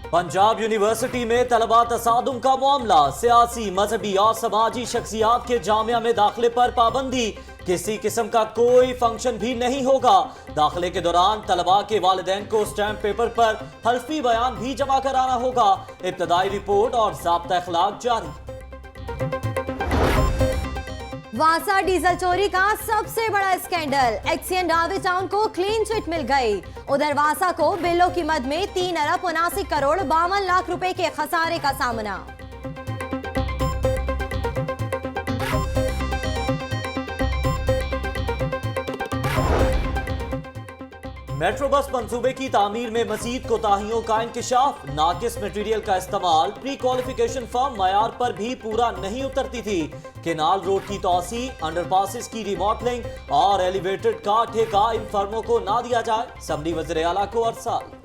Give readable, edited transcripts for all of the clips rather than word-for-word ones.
Punjab university में तलबा तसादुम का मामला, सियासी, मजहबी और समाजी शख्सियात के जामिया में दाखिले पर पाबंदी, किसी किस्म का कोई फंक्शन भी नहीं होगा। दाखिले के दौरान तलबा के वालिदैन को स्टैम्प पेपर पर हल्फी बयान भी जमा कराना होगा। इब्तदाई रिपोर्ट और ज़ाब्ता अखलाक जारी। वासा डीजल चोरी का सबसे बड़ा स्कैंडल, एक्सियन रावे टाउन को क्लीन चिट मिल गई। उधर वासा को बिलों की मद में 3 अरब 79 करोड़ 52 लाख रुपए के खसारे का सामना। मेट्रो बस मंसूबे की तामीर में मजीद कोताहियों का इंकशाफ, नाकिस मटेरियल का इस्तेमाल, प्री क्वालिफिकेशन फर्म मयार पर भी पूरा नहीं उतरती थी। केनाल रोड की तोसी, अंडरपासेस की रिमॉडलिंग और एलिवेटेड का ठेका इन फर्मों को ना दिया जाए, समरी वज़ीर आला को अरसाल।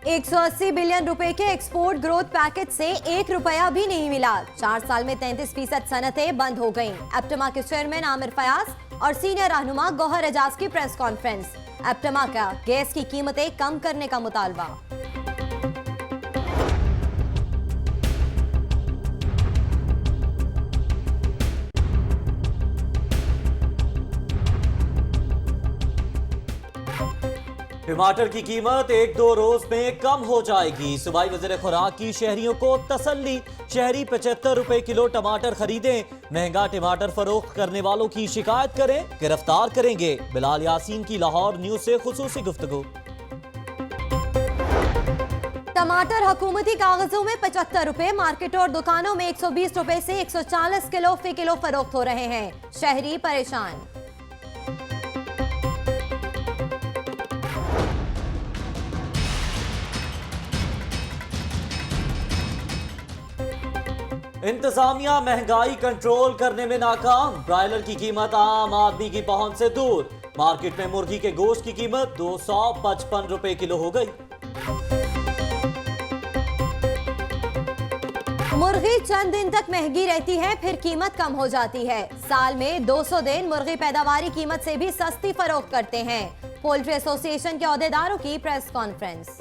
180 बिलियन रुपए के एक्सपोर्ट ग्रोथ पैकेज से 1 रुपया भी नहीं मिला। 4 साल में 33% सनतें बंद हो गईं। एप्टमा के चेयरमैन आमिर फयाज और सीनियर रहनुमा गौहर एजाज की प्रेस कॉन्फ्रेंस। एप्टमा का गैस की कीमतें कम करने का मुतालबा। टमाटर की कीमत 1-2 रोज में कम हो जाएगी, सूबाई वज़ीर खुराक की शहरियों को तसल्ली। शहरी 75 रुपए किलो टमाटर खरीदें, महंगा टमाटर फरोख्त करने वालों की शिकायत करें, गिरफ्तार करेंगे। बिलाल यासीन की लाहौर न्यूज से खुसूसी गुफ्तगू। टमाटर हुकूमती कागजों में 75 रुपए, मार्केट और दुकानों में 120 रुपए से 140 किलो फी किलो फरोख्त हो रहे हैं। शहरी परेशान। इंतजामिया महंगाई कंट्रोल करने में नाकाम, ब्रायलर की कीमत आम आदमी की पहुंच से दूर। मार्केट में मुर्गी के गोश्त की कीमत 255 रुपए किलो हो गई। मुर्गी चंद दिन तक महंगी रहती है, फिर कीमत कम हो जाती है। साल में 200 दिन मुर्गी पैदावारी कीमत से भी सस्ती फरोख्त करते हैं। पोल्ट्री एसोसिएशन के अहदेदारों की प्रेस कॉन्फ्रेंस।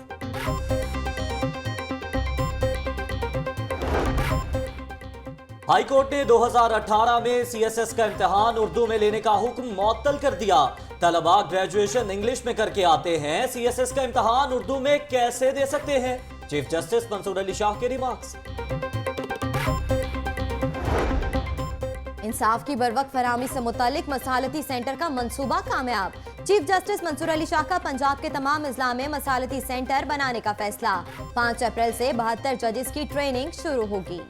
हाई कोर्ट ने 2018 में सीएसएस का इम्तिहान उर्दू में लेने का हुक्म मुअत्तल कर दिया। तलबा ग्रेजुएशन इंग्लिश में करके आते हैं, सीएसएस का इम्तिहान उर्दू में कैसे दे सकते हैं? चीफ जस्टिस मंसूर अली शाह के रिमार्क्स। इंसाफ की बरवक्त फराहमी से मुतालिक मसालती सेंटर का मंसूबा कामयाब। चीफ जस्टिस मंसूर अली शाह का पंजाब के तमाम अजला में मसालती सेंटर बनाने का फैसला। 5 अप्रैल से 72 जजेस की ट्रेनिंग शुरू होगी।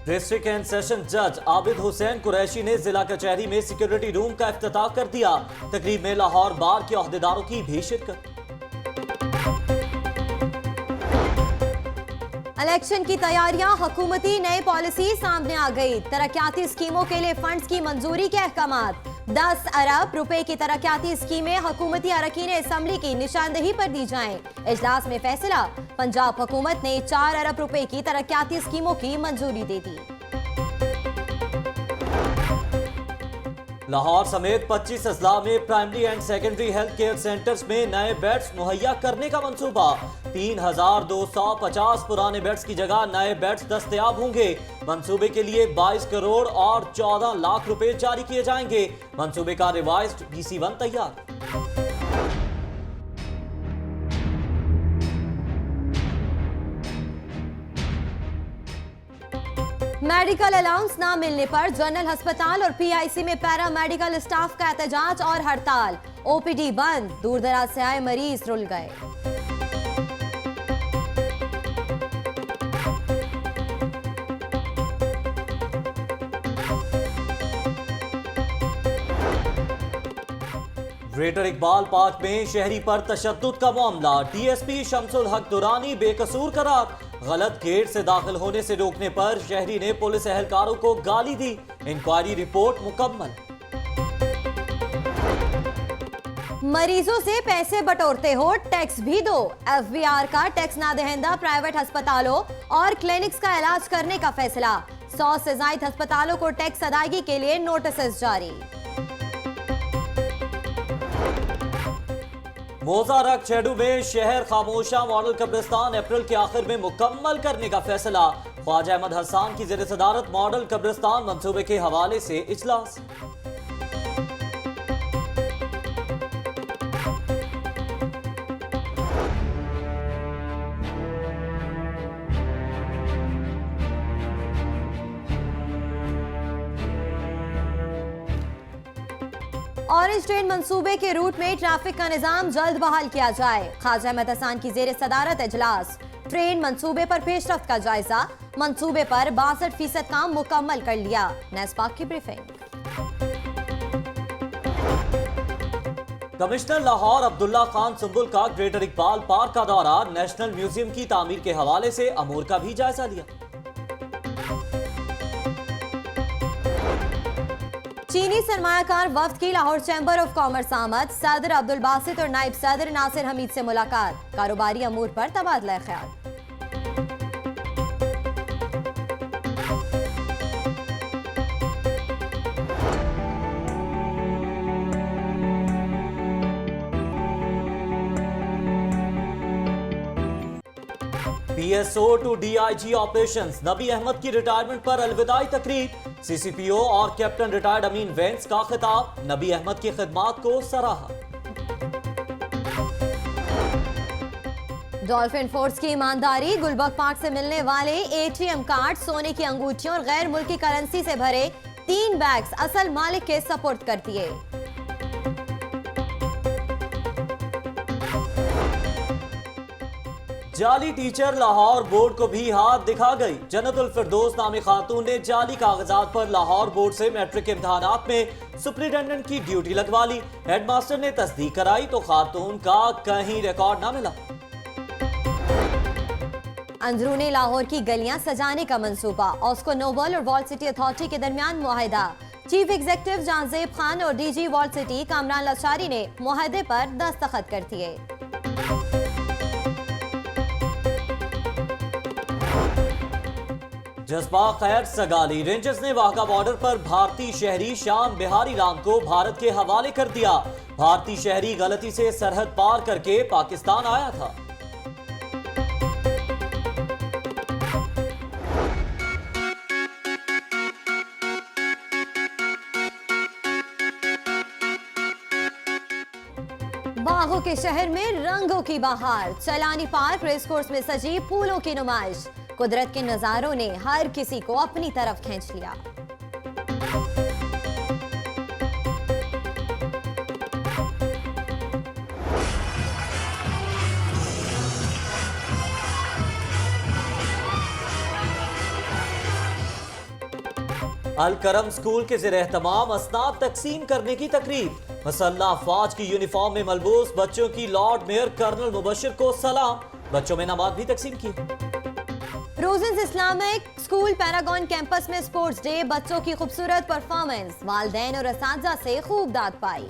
डिस्ट्रिक्ट एंड सेशन जज आबिद हुसैन कुरैशी ने जिला कचहरी में सिक्योरिटी रूम का इफ्तिताह कर दिया। तकरीब में लाहौर बार के अहदेदारों की भी शिरकत। इलेक्शन की तैयारियां, हुकूमती नई पॉलिसी सामने आ गई। तरक्याती स्कीमों के लिए फंड्स की मंजूरी के अहकामात। 10 अरब रुपए की तरक्याती स्कीमें हुकूमती अरकान असम्बली की निशानदेही पर दी जाएं। इजलास में फैसला, पंजाब हुकूमत ने 4 अरब रुपए की तरक्याती स्कीमों की मंजूरी दे दी। लाहौर समेत 25 अजला में primary and secondary health care centres में नए बेड्स मुहैया करने का मंसूबा। 3250 पुराने बेड्स की जगह नए बेड्स दस्तयाब होंगे। मंसूबे के लिए 22 करोड़ और 14 लाख रुपए जारी किए जाएंगे। मंसूबे का रिवाइज्ड DC-1 तैयार। मेडिकल अलाउंस ना मिलने पर जनरल अस्पताल और PIC में पैरा मेडिकल स्टाफ का एहतजाज और हड़ताल। OPD बंद, दूर दराज से आए मरीज रुल गए। ग्रेटर इकबाल पार्क में शहरी पर तशद्दुद का मामला। DSP शमसुल हक दुरानी बेकसूर करार। गलत गेट से दाखिल होने से रोकने पर शहरी ने पुलिस एहलकारों को गाली दी। इंक्वायरी रिपोर्ट मुकम्मल। मरीजों से पैसे बटोरते हो, टैक्स भी दो। FBR का टैक्स ना दहिंदा प्राइवेट अस्पतालों और क्लिनिक्स का इलाज करने का फैसला। 100 से ज्यादा अस्पतालों को टैक्स अदायगी के लिए नोटिस जारी। मोजारक चेडू में शहर खामोशा मॉडल कब्रिस्तान अप्रैल के आखिर में मुकम्मल करने का फैसला। ख्वाजा अहमद हसन की ज़ेर सदारत मॉडल कब्रिस्तान मंसूबे के हवाले से इजलास। ऑरेंज ट्रेन मंसूबे के रूट में ट्रैफिक का निजाम जल्द बहाल किया जाए। ख्वाजा अहमद हसन की ज़ेर सदारत इजलास। ट्रेन मंसूबे पर पेशरफ्त का जायजा। मंसूबे पर 62% काम मुकम्मल कर लिया। नेस्पाक की ब्रीफिंग। कमिश्नर लाहौर अब्दुल्ला खान सुंबुल का ग्रेटर इकबाल पार्क का दौरा। नेशनल म्यूजियम की तामीर के हवाले से अमूर का भी जायजा लिया। चीनी सरमायाकार वफ्द की लाहौर चैम्बर ऑफ कॉमर्स आमद। सदर अब्दुल बासित और नायब सदर नासिर हमीद से मुलाकात। कारोबारी अमूर पर तबादला ख्याल। PSO to DIG operations. Nabi Ahmad की रिटायरमेंट पर अलविदाई तकरीब। CCPO और कैप्टन रिटायर्ड अमीन वेंस का खिताब। नबी अहमद की खिदमात को सराहा। डॉल्फिन फोर्स की ईमानदारी। गुलबर्ग पार्क से मिलने वाले ATM कार्ड, सोने की अंगूठियों और गैर मुल्की करेंसी से भरे 3 बैग्स असल मालिक के सपुर्द कर दिए। जाली टीचर लाहौर बोर्ड को भी हाथ दिखा गई। जन्नतुल फिरदौस नामी खातून ने जाली कागजात पर लाहौर बोर्ड से मैट्रिक इम्तिहानात में सुपरिटेंडेंट की ड्यूटी लगवा ली। हेडमास्टर ने तस्दीक कराई तो खातून का कहीं रिकॉर्ड ना मिला। अंदरूनी लाहौर की गलियां सजाने का मंसूबा। ऑस्को नोबल और वॉल सिटी अथॉरिटी के दरमियान मुआहिदा। चीफ एग्जीक्यूटिव जानजेब खान और DG wall city Kamran Lashari ने मुआहिदे पर दस्तखत कर दिए। जज्बा खैर सगाली। रेंजर्स ने वाघा बॉर्डर पर भारतीय शहरी शाम बिहारी राम को भारत के हवाले कर दिया। भारतीय शहरी गलती से सरहद पार करके पाकिस्तान आया था। बागों के शहर में रंगों की बहार। सैलानी पार्क रेस कोर्स में सजी फूलों की नुमाइश। कुदरत के नजारों ने हर किसी को अपनी तरफ खींच लिया। अल करम स्कूल के ज़ेर एहतमाम असनाद तकसीम करने की तकरीब। मसल्ला अफवाज की यूनिफॉर्म में मलबूस बच्चों की लॉर्ड मेयर कर्नल मुबशिर को सलाम। बच्चों में नमाज भी तकसीम की। रोजेंस इस्लामिक स्कूल पैरागॉन कैंपस में स्पोर्ट्स डे। बच्चों की खूबसूरत परफॉर्मेंस। वालिदैन और असातिज़ा से खूब दाद पाई।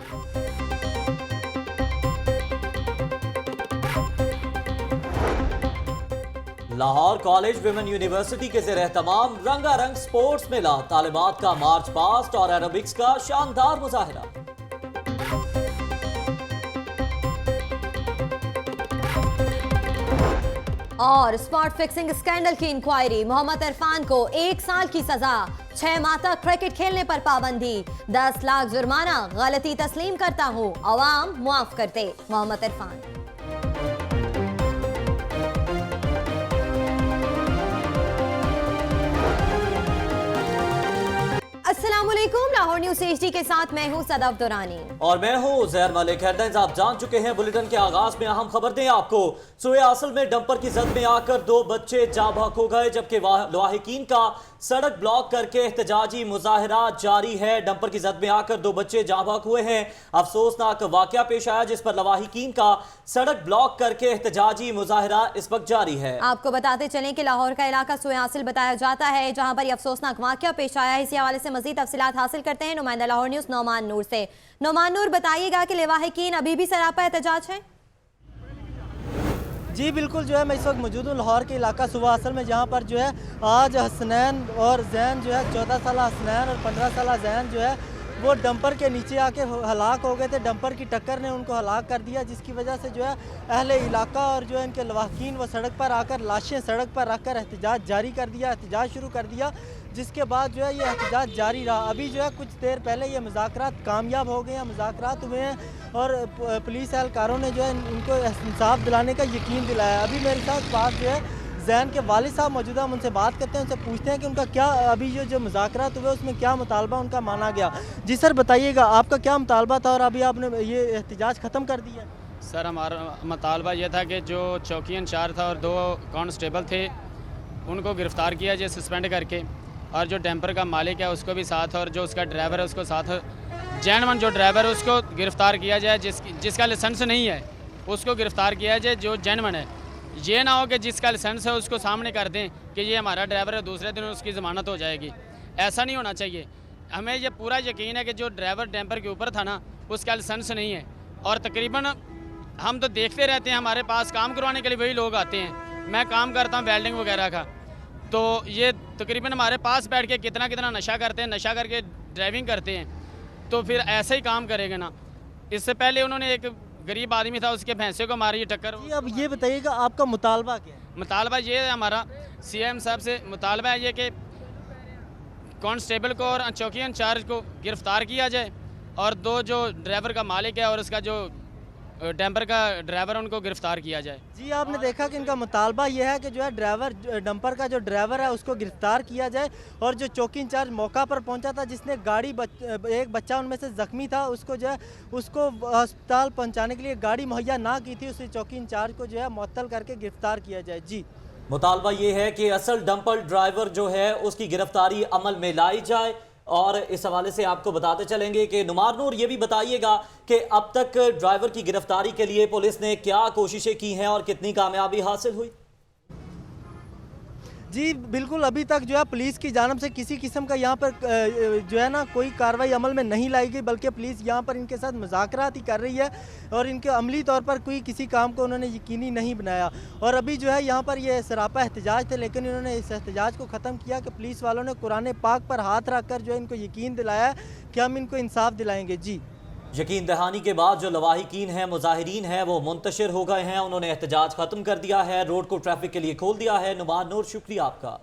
लाहौर कॉलेज विमेन यूनिवर्सिटी के ज़ेर एहतमाम रंगारंग स्पोर्ट्स मेला। तालिबात का मार्च पास्ट और एरोबिक्स का शानदार मुजाहिरा। और स्पॉट फिक्सिंग स्कैंडल की इंक्वायरी। मोहम्मद इरफान को 1 साल की सजा। 6 माह तक क्रिकेट खेलने पर पाबंदी। 10 लाख जुर्माना। गलती तस्लीम करता हूँ, अवाम मुआफ करते। मोहम्मद इरफान। अस्सलामुअलैकुम। लाहौर न्यूज़ HD के साथ मैं हूँ सदफ दुरानी और मैं हूँ ज़हर मलिक। हेडलाइंस आप जान चुके हैं। बुलेटिन के आगाज में अहम खबर दें आपको। सूए आसल में डंपर की जद में आकर 2 बच्चे जाँ बहक हो गए, जबकि लवाहिकीन का सड़क ब्लॉक करके एहतजाजी मुजाहिरा जारी है। डंपर की जद में आकर 2 बच्चे जाँ बहक हुए हैं। अफसोसनाक वाकया पेश आया जिस पर लवाहिकीन का सड़क ब्लॉक करके एहतजाजी मुजाहिरा इस वक्त जारी है। आपको बताते चलें कि लाहौर का इलाका सूए आसिल बताया जाता है, जहां पर यह अफसोसनाक वाकया पेश आया है। इसी हवाले से मजीद तफसीलात हासिल करते हैं नुमाइंदा लाहौर न्यूज़ नौमान नूर से। नौमान नूर, बताइएगा कि लवाहिकीन अभी भी सरापा एहतजाज है। जी बिल्कुल, जो है मैं इस वक्त मौजूद हूँ लाहौर के इलाका सुबह असल में, जहाँ पर जो है आज हसनैन और जैन जो है 14 साल हसनैन और 15 साल जैन जो है वो डंपर के नीचे आके हलाक हो गए थे। डंपर की टक्कर ने उनको हलाक कर दिया, जिसकी वजह से जो है अहले इलाका और जो है इनके लवाहकीन वो सड़क पर आकर लाशें सड़क पर रखकर एहतजाज जारी कर दिया, एहतजाज शुरू कर दिया, जिसके बाद जो है ये एहतजाज जारी रहा। अभी जो है कुछ देर पहले ये मुज़ाकरात कामयाब हो गए हैं, मुज़ाकरात हुए हैं और पुलिस एहलकारों ने जो है इनको इंसाफ दिलाने का यकीन दिलाया। अभी मेरे साथ बात जो है जैन के वालिद साहब मौजूदा, हम उनसे बात करते हैं, उनसे पूछते हैं कि उनका क्या अभी जो मुज़ाकरात हुए उसमें क्या मुतालबा उनका माना गया। जी सर बताइएगा, आपका क्या मुतालबा था और अभी आपने ये एहतजाज ख़त्म कर दिया? सर हमारा मुतालबा ये था कि जो चौकी इंचार्ज था और 2 कांस्टेबल थे उनको गिरफ़्तार किया जाए सस्पेंड करके, और जो डैम्पर का मालिक है उसको भी साथ, और जो उसका ड्राइवर है उसको साथ, जेनवन जो ड्राइवर है उसको गिरफ़्तार किया जाए, जिसका लाइसेंस नहीं है उसको गिरफ़्तार किया जाए जो जेनवन है। ये ना हो कि जिसका लाइसेंस है उसको सामने कर दें कि ये हमारा ड्राइवर है, दूसरे दिन उसकी ज़मानत हो जाएगी। ऐसा नहीं होना चाहिए। हमें ये पूरा यकीन है कि जो ड्राइवर डैम्पर के ऊपर था ना उसका लाइसेंस नहीं है, और तकरीबन हम तो देखते रहते हैं, हमारे पास काम करवाने के लिए वही लोग आते हैं। मैं काम करता हूँ वेल्डिंग वगैरह का, तो ये तकरीबन हमारे पास बैठ के कितना कितना नशा करते हैं, नशा करके ड्राइविंग करते हैं, तो फिर ऐसे ही काम करेंगे ना। इससे पहले उन्होंने एक गरीब आदमी था उसके भैंसे को मारी टक्कर। जी अब ये बताइएगा आपका मुतालबा क्या है? मुतालबा ये है हमारा सीएम साहब से मुतालबा है ये कि कांस्टेबल को और चौकी इंचार्ज को गिरफ़्तार किया जाए, और 2 जो ड्राइवर का मालिक है और उसका जो डंपर का ड्राइवर उनको गिरफ़्तार किया जाए। जी आपने देखा कि इनका मुतालबा यह है कि जो है ड्राइवर डंपर का जो ड्राइवर है उसको गिरफ्तार किया जाए, और जो चौकी इंचार्ज मौका पर पहुंचा था जिसने गाड़ी एक बच्चा उनमें से ज़ख्मी था उसको जो है उसको अस्पताल पहुंचाने के लिए गाड़ी मुहैया ना की थी, उस चौकी इंचार्ज को जो है मुअत्तल करके गिरफ्तार किया जाए। जी मुतालबा ये है कि असल डंपर ड्राइवर जो है उसकी गिरफ्तारी अमल में लाई जाए। और इस हवाले से आपको बताते चलेंगे कि नुमार नूर, ये भी बताइएगा कि अब तक ड्राइवर की गिरफ्तारी के लिए पुलिस ने क्या कोशिशें की हैं और कितनी कामयाबी हासिल हुई? जी बिल्कुल, अभी तक जो है पुलिस की जानब से किसी किस्म का यहाँ पर जो है ना कोई कार्रवाई अमल में नहीं लाई गई, बल्कि पुलिस यहाँ पर इनके साथ मुज़ाकरात ही कर रही है और इनके अमली तौर पर कोई किसी काम को उन्होंने यकीनी नहीं बनाया। और अभी जो है यहाँ पर ये सरापा एहतजाज थे, लेकिन इन्होंने इस एहतजाज को ख़त्म किया कि पुलिस वालों ने कुरान पाक पर हाथ रख कर जो है इनको यकीन दिलाया कि हम इनको इंसाफ दिलाएँगे। जी यकीन दहानी के बाद जो लवाहिकीन हैं, मुजाहिरीन हैं, वो मुंतशिर हो गए हैं। उन्होंने एहतजाज खत्म कर दिया है, रोड को ट्रैफिक के लिए खोल दिया है। नुमान नूर, शुक्रिया आपका।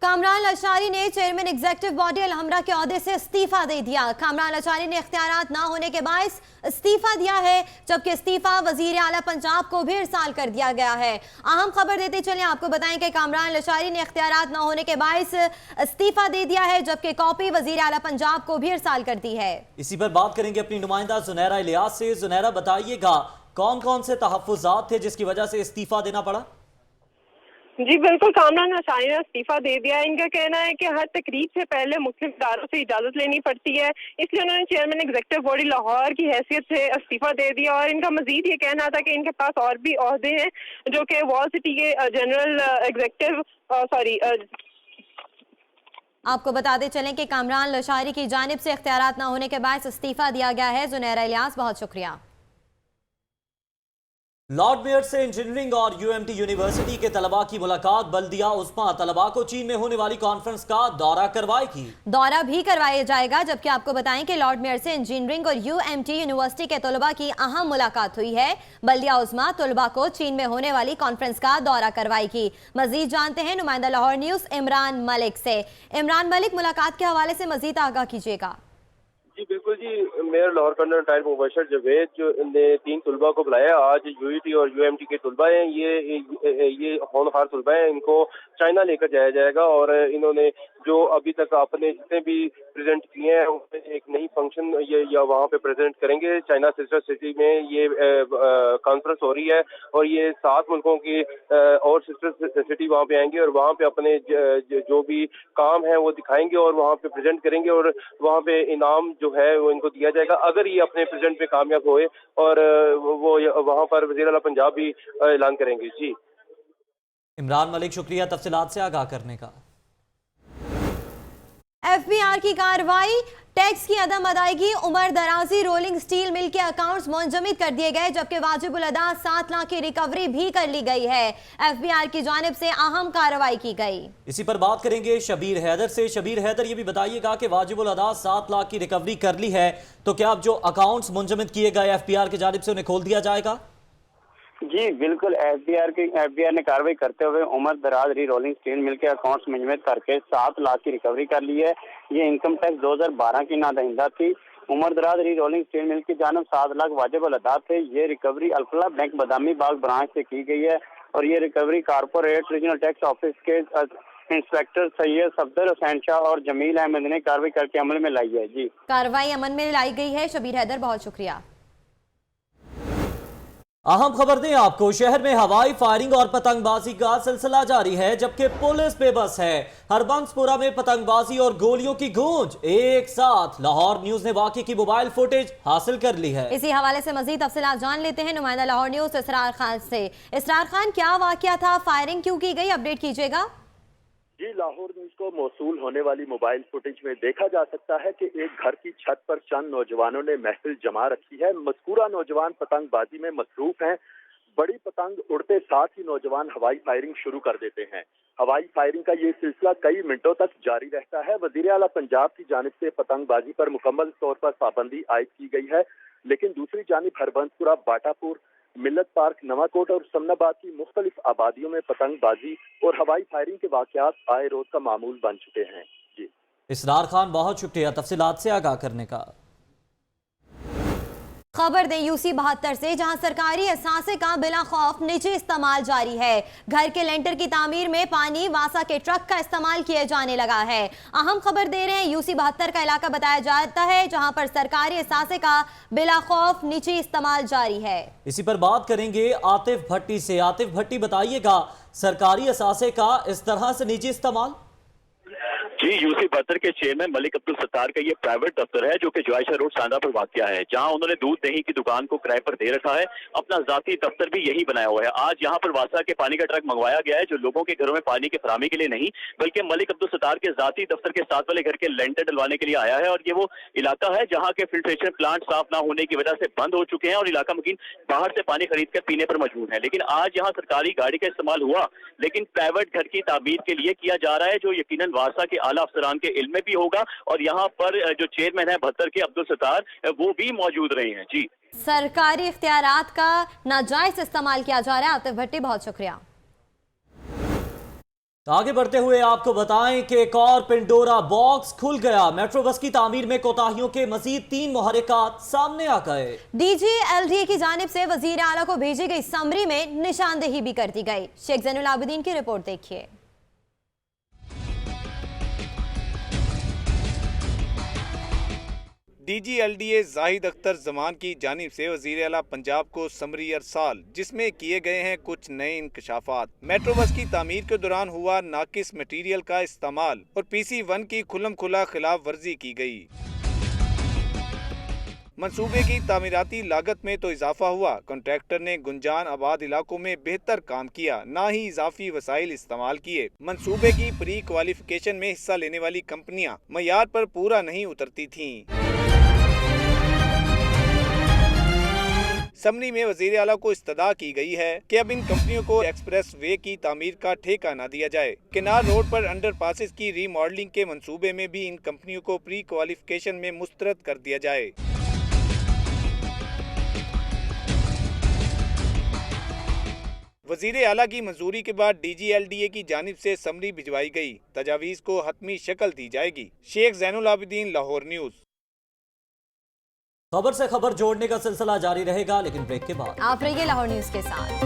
कामरान लशारी ने चेयरमैन एग्जीक्यूटिव बॉडी अलहमरा के ओहदे से इस्तीफा दे दिया। कामरान लशारी ने इख्तियारात ना होने के बायस इस्तीफा दिया है, जबकि इस्तीफा वजीर आला पंजाब को भी इरसाल कर दिया गया है। अहम खबर देते चले आपको बताएं कि कामरान लशारी ने इख्तियारात ना होने के बायस इस्तीफा दे दिया है, जबकि कॉपी वजीर आला पंजाब को भी इरसाल कर दी है। इसी पर बात करेंगे अपनी नुमाइंदा जुनैरा इलियास से। जुनैरा, बताइएगा कौन कौन से तहफ्फुज़ात थे जिसकी वजह से इस्तीफा देना पड़ा? जी बिल्कुल, कामरान लशारी ने इस्तीफा दे दिया। इनका कहना है कि हर तकरीब से पहले मुख्तलिफ इदारों से इजाजत लेनी पड़ती है, इसलिए उन्होंने चेयरमैन एग्जीक्यूटिव बॉडी लाहौर की हैसियत से इस्तीफा दे दिया। और इनका मजीद ये कहना था कि इनके पास और भी ओहदे हैं, जो कि वॉल सिटी के जनरल एग्जीक्यूटिव आपको बताते चलें कि कामरान लशारी की जानिब से इख्तियारात ना होने के बायस इस्तीफा दिया गया है। जुनैरा इलियास, बहुत शुक्रिया। लॉर्ड मेयर से इंजीनियरिंग और यूएमटी यूनिवर्सिटी के तलबा की मुलाकात। बल्दिया उस्मा तलबा को चीन में होने वाली कॉन्फ्रेंस का दौरा करवाएगी। दौरा भी करवाया जाएगा, जबकि आपको बताएं कि लॉर्ड मेयर से इंजीनियरिंग और यूएमटी यूनिवर्सिटी के तलबा की अहम मुलाकात हुई है। बल्दिया उस्मा तलबा को चीन में होने वाली कॉन्फ्रेंस का दौरा करवाएगी। मजीद जानते हैं नुमाइंदा लाहौर न्यूज इमरान मलिक से। इमरान मलिक, मुलाकात के हवाले से मजीद आगाह कीजिएगा। जी बिल्कुल जी, mayor Lahore colonel retired Mubashar Javed जो ने 3 तलबा को बुलाया। आज यूईटी और यूएमटी के तलबा हैं, ये होनहार तलबा हैं, इनको चाइना लेकर जाया जाएगा। और इन्होंने जो अभी तक आपने जितने भी प्रेजेंट किए हैं उसमें एक नई फंक्शन ये या वहाँ पे प्रेजेंट करेंगे। चाइना सिस्टर सिटी में ये कॉन्फ्रेंस हो रही है और ये 7 मुल्कों की और सिस्टर सिटी वहाँ पे आएंगे और वहाँ पे अपने जो भी काम है वो दिखाएंगे और वहाँ पे प्रेजेंट करेंगे और वहाँ पे इनाम जो है वो इनको दिया जाएगा अगर ये अपने प्रेजेंट में कामयाब हुए, और वो वहाँ पर वज़ीर आला पंजाब भी ऐलान करेंगे। जी इमरान मलिक, शुक्रिया तफसीलात से आगाह करने का। एफबीआर की कार्रवाई टैक्स की अदम अदायगी, Umar Darazi rolling steel mill के अकाउंट्स मुंजमद कर दिए गए, जबकि वाजिबुल अदा 7 लाख की रिकवरी भी कर ली गई है। FBI की जानिब से अहम कार्रवाई की गई। इसी पर बात करेंगे शबीर हैदर से। शबीर हैदर, ये भी बताइएगा कि वाजिबुल अदा 7 लाख की रिकवरी कर ली है, तो क्या अब जो अकाउंट्स मुंजमद किए गए FBI की जानिब से उन्हें खोल दिया जाएगा? जी बिल्कुल, FBI ने कार्रवाई करते हुए उमर दराज री रोलिंग स्टील मिल के अकाउंट्स मुंजमद करके 7 लाख की रिकवरी कर ली है। ये इनकम टैक्स 2012 की नादहिंदा थी। उमर दराज री रोलिंग स्टील मिल की जानब 7 लाख वाजिबुल अदा थे। ये recovery Alfalah bank Badami Bagh branch से की गई है और ये recovery corporate regional tax office के इंस्पेक्टर सैयद सफदर हुसैन शाह और जमील अहमद ने कार्रवाई करके अमल में लाई है। जी, कार्रवाई अमल में लाई गई है। शबीर हैदर, बहुत शुक्रिया। अहम खबर दें आपको, शहर में हवाई फायरिंग और पतंगबाजी का सिलसिला जारी है, जबकि पुलिस बेबस है। हरबंसपुरा में पतंगबाजी और गोलियों की गूंज एक साथ। लाहौर न्यूज ने वाकये की मोबाइल फुटेज हासिल कर ली है। इसी हवाले से मजीद तफसीलात जान लेते हैं नुमाइंदा लाहौर न्यूज इसरार खान से। इसरार खान, क्या वाकया था, फायरिंग क्यों की गई, अपडेट कीजिएगा। जी, लाहौर न्यूज को मौसूल होने वाली मोबाइल फुटेज में देखा जा सकता है कि एक घर की छत पर चंद नौजवानों ने महफिल जमा रखी है। मज़कूरा नौजवान पतंगबाजी में मसरूफ हैं। बड़ी पतंग उड़ते साथ ही नौजवान हवाई फायरिंग शुरू कर देते हैं। हवाई फायरिंग का ये सिलसिला कई मिनटों तक जारी रहता है। वज़ीर आला पंजाब की जानिब से पतंगबाजी पर मुकम्मल तौर पर पाबंदी आयद की गई है, लेकिन दूसरी जानिब हरबंसपुरा, बाटापुर, मिल्लत पार्क, नवाकोट और समनाबाद की मुख्तलिफ आबादियों में पतंगबाजी और हवाई फायरिंग के वाकयात आए रोज का मामूल बन चुके हैं। जी, इसरार खान, बहुत शुक्रिया तफसीलात से आगाह करने का। खबर दें UC 72 से, जहां सरकारी असासे का बिला खौफ निजी इस्तेमाल जारी है। घर के लेंटर की तामीर में पानी वासा के ट्रक का इस्तेमाल किए जाने लगा है। अहम खबर दे रहे हैं, UC 72 का इलाका बताया जाता है, जहां पर सरकारी असासे का बिला खौफ निजी इस्तेमाल जारी है। इसी पर बात करेंगे आतिफ भट्टी से। आतिफ भट्टी, बताइएगा सरकारी असासे का इस तरह से निजी इस्तेमाल। जी, UC 72 के चेयरमैन मलिक अब्दुल सत्तार का ये प्राइवेट दफ्तर है, जो कि जवाइशा रोड सांदा पर वाक़या है, जहां उन्होंने दूध दही की दुकान को किराए पर दे रखा है। अपना जाती दफ्तर भी यही बनाया हुआ है। आज यहाँ पर वासा के पानी का ट्रक मंगवाया गया है, जो लोगों के घरों में पानी की फराहमी के लिए नहीं, बल्कि मलिक अब्दुल सत्तार के जाती दफ्तर के साथ वाले घर के लेंटर डलवाने के लिए आया है। और ये वो इलाका है जहाँ के फिल्ट्रेशन प्लांट साफ ना होने की वजह से बंद हो चुके हैं और इलाका मुकीम बाहर से पानी खरीद कर पीने पर मजबूर है। लेकिन आज यहाँ सरकारी गाड़ी का इस्तेमाल हुआ, लेकिन प्राइवेट घर की तामीर के लिए किया जा रहा है, जो यकीनन वासा के आला अफसरान के में भी होगा। और यहाँ पर जो चेयरमैन है 72 के अब्दुल सत्तार, वो भी मौजूद रहे हैं। जी, सरकारी इख्तियारात का नाजायज इस्तेमाल किया जा रहा है। आतिफ भट्टी, बहुत शुक्रिया। आगे बढ़ते हुए आपको बताएं कि एक और पिंडोरा बॉक्स खुल गया। मेट्रो बस की तामीर में कोताहियों के मजीद 3 मुहर्रिकात सामने आ गए। DG LDA की जानिब से वजीर आला को भेजी गई समरी में निशानदेही भी कर दी गई। शेख जैनुल आबिदीन की रिपोर्ट देखिए। DG LDA जाहिद अख्तर जमान की जानिब से वज़ीर आला पंजाब को समरी अरसाल, जिसमें किए गए हैं कुछ नए इंकशाफात। मेट्रो बस की तामीर के दौरान हुआ नाकिस मटीरियल का इस्तेमाल और PC1 की खुल्लम खुला खिलाफ वर्जी की गई। मंसूबे की तामीराती लागत में तो इजाफा हुआ, कॉन्ट्रैक्टर ने गुंजान आबाद इलाकों में बेहतर काम किया, ना ही इजाफी वसाइल इस्तेमाल किए। मंसूबे की प्री क्वालिफिकेशन में हिस्सा लेने वाली कंपनियां मयार पर पूरा नहीं उतरती थीं। समरी में वज़ीर आला को इस्तदा की गई है कि अब इन कंपनियों को एक्सप्रेस वे की तामीर का ठेका न दिया जाए। किनार रोड पर अंडरपासेस की रीमॉडलिंग के मंसूबे में भी इन कंपनियों को प्री क्वालिफिकेशन में मुस्तरद कर दिया जाए। वज़ीर आला की मंजूरी के बाद DG LDA की जानिब से समरी भिजवाई गई। तजावीज़ को हतमी शक्ल दी जाएगी। शेख जैनुल आबिदीन, लाहौर न्यूज़। खबर से खबर जोड़ने का सिलसिला जारी रहेगा, लेकिन ब्रेक के बाद आप रहिए लाहौर न्यूज के साथ।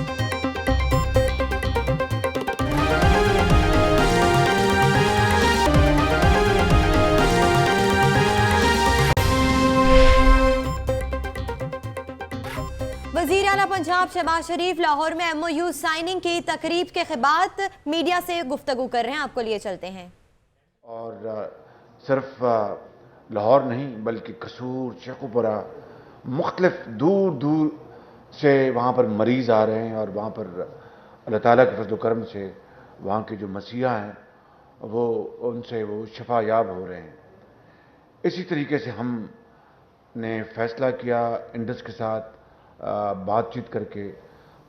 वज़ीर आला पंजाब शहबाज शरीफ लाहौर में MOU साइनिंग की तकरीब के बाद मीडिया से गुफ्तगू कर रहे हैं, आपको लिए चलते हैं। और सिर्फ लाहौर नहीं बल्कि कसूर, शेखुपुरा, मुख्तलिफ दूर दूर से वहाँ पर मरीज़ आ रहे हैं और वहाँ पर अल्लाह ताला के फज़ल करम से वहाँ के जो मसीहा हैं वो उनसे वो शफा याब हो रहे हैं। इसी तरीके से हमने फैसला किया इंडस के साथ बातचीत करके,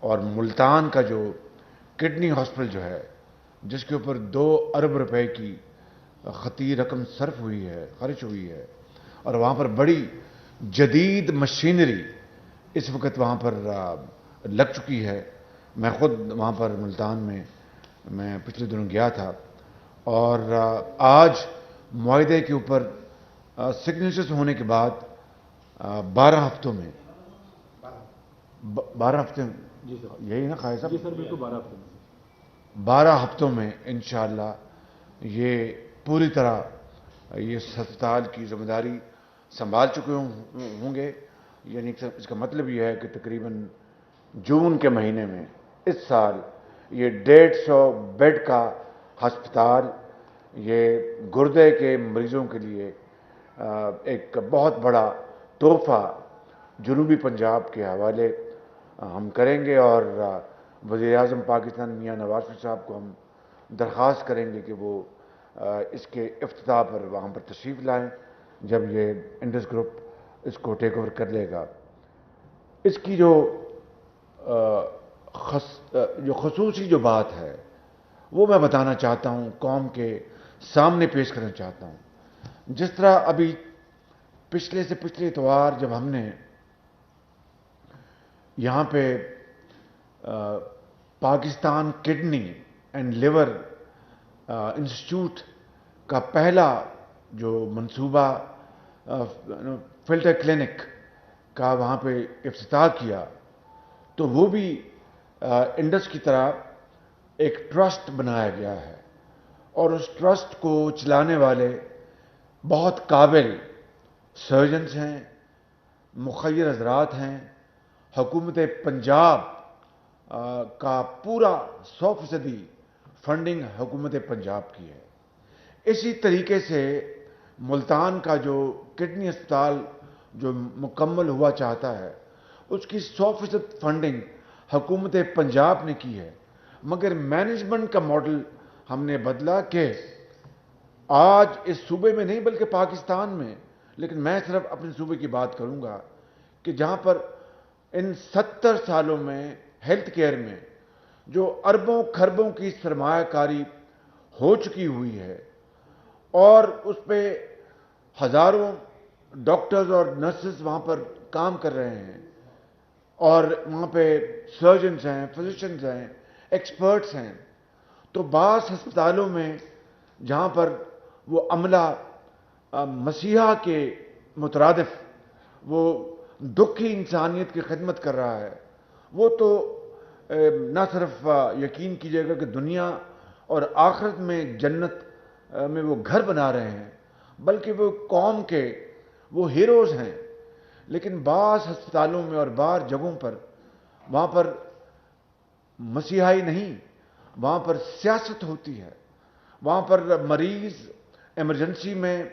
और मुल्तान का जो किडनी हॉस्पिटल जो है, जिसके ऊपर 2 अरब रुपए की खती रकम सर्फ हुई है, खर्च हुई है, और वहाँ पर बड़ी जदीद मशीनरी इस वक्त वहाँ पर लग चुकी है। मैं खुद वहाँ पर मुल्तान में मैं पिछले दिनों गया था, और आज मुआहदे के ऊपर सिग्नेचर्स होने के बाद 12 हफ्तों में 12 हफ्ते जी सर, यही ना खाए साहब? जी सर, बिल्कुल 12 हफ्तों में 12 हफ्तों में इंशाअल्लाह ये पूरी तरह ये अस्पताल की जिम्मेदारी संभाल चुके होंगे। यानी इसका मतलब यह है कि तकरीबन जून के महीने में इस साल ये 150 बेड का अस्पताल ये गुर्दे के मरीजों के लिए एक बहुत बड़ा तोहफा जनूबी पंजाब के हवाले हम करेंगे, और वज़ीर-ए-आज़म पाकिस्तान मियां नवाज शरीफ साहब को हम दरख्वास्त करेंगे कि वो इसके इफ्तिताह पर वहाँ पर तशरीफ़ लाएं जब ये इंडस ग्रुप इसको टेक ओवर कर लेगा। इसकी जो खसूसी जो बात है वो मैं बताना चाहता हूँ, कौम के सामने पेश करना चाहता हूँ। जिस तरह अभी पिछले से पिछले इतवार जब हमने यहाँ पे Pakistan kidney and liver institute का पहला जो मंसूबा फिल्टर क्लिनिक का वहाँ पे इफ्तिताह किया, तो वो भी इंडस की तरह एक ट्रस्ट बनाया गया है, और उस ट्रस्ट को चलाने वाले बहुत काबिल सर्जन्स हैं, मुखय्यर हजरात हैं। हुकूमत पंजाब का पूरा 100% फंडिंग हुकूमत पंजाब की है। इसी तरीके से मुल्तान का जो किडनी अस्पताल जो मुकम्मल हुआ चाहता है, उसकी 100% फंडिंग हुकूमत पंजाब ने की है, मगर मैनेजमेंट का मॉडल हमने बदला कि आज इस सूबे में नहीं बल्कि पाकिस्तान में, लेकिन मैं सिर्फ अपने सूबे की बात करूंगा कि जहां पर इन 70 सालों में हेल्थ केयर में जो अरबों खरबों की सरमायाकारी हो चुकी हुई है, और उस पर हजारों डॉक्टर्स और नर्सेस वहां पर काम कर रहे हैं, और वहां पे सर्जन्स हैं, फिजिशियंस हैं, एक्सपर्ट्स हैं, तो बास अस्पतालों में जहां पर वो अमला मसीहा के मुतरादिफ वो दुखी इंसानियत की खिदमत कर रहा है, वो तो ना सिर्फ यकीन कीजिएगा कि दुनिया और आखिरत में जन्नत में वो घर बना रहे हैं, बल्कि वो कौम के वो हीरोज़ हैं। लेकिन बास अस्पतालों में और बाहर जगहों पर वहाँ पर मसीहाई नहीं, वहाँ पर सियासत होती है। वहाँ पर मरीज इमरजेंसी में